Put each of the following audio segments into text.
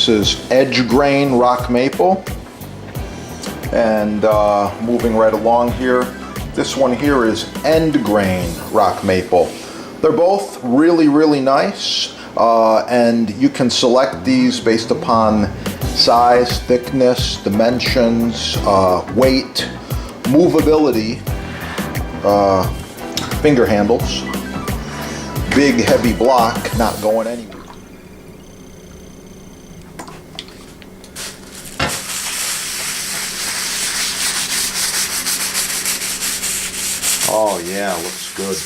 This is edge grain rock maple. And moving right along here, this one here is end grain rock maple. They're both really, really nice. And you can select these based upon size, thickness, dimensions, weight, movability, finger handles, big heavy block, not going anywhere. Oh yeah, looks good.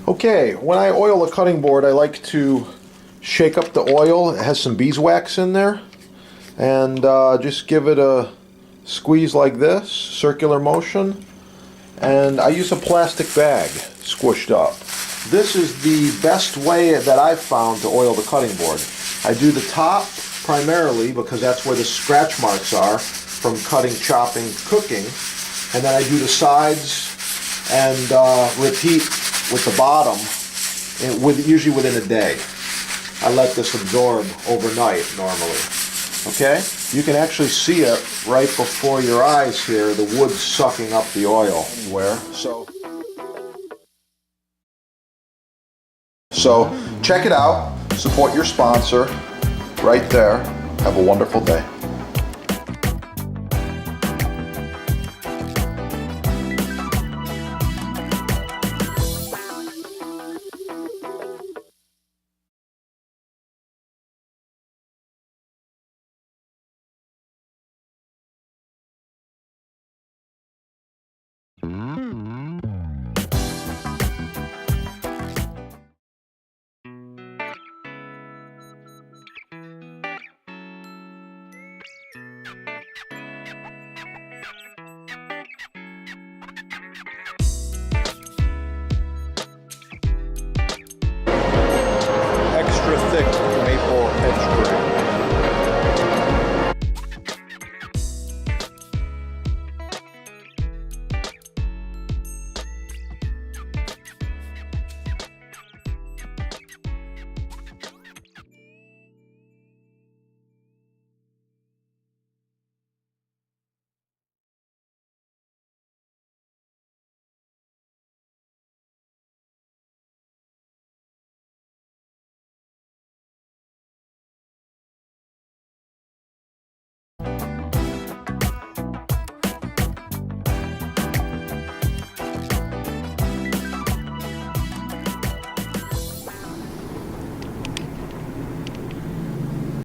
Okay, when I oil a cutting board, I like to shake up the oil. It has some beeswax in there. And just give it a squeeze like this, circular motion. And I use a plastic bag squished up. This is the best way that I've found to oil the cutting board. I do the top primarily because that's where the scratch marks are from cutting, chopping, cooking. And then I do the sides and repeat with the bottom, usually within a day. I let this absorb overnight normally. Okay? You can actually see it right before your eyes here, the wood sucking up the oil anywhere. So check it out. Support your sponsor right there. Have a wonderful day.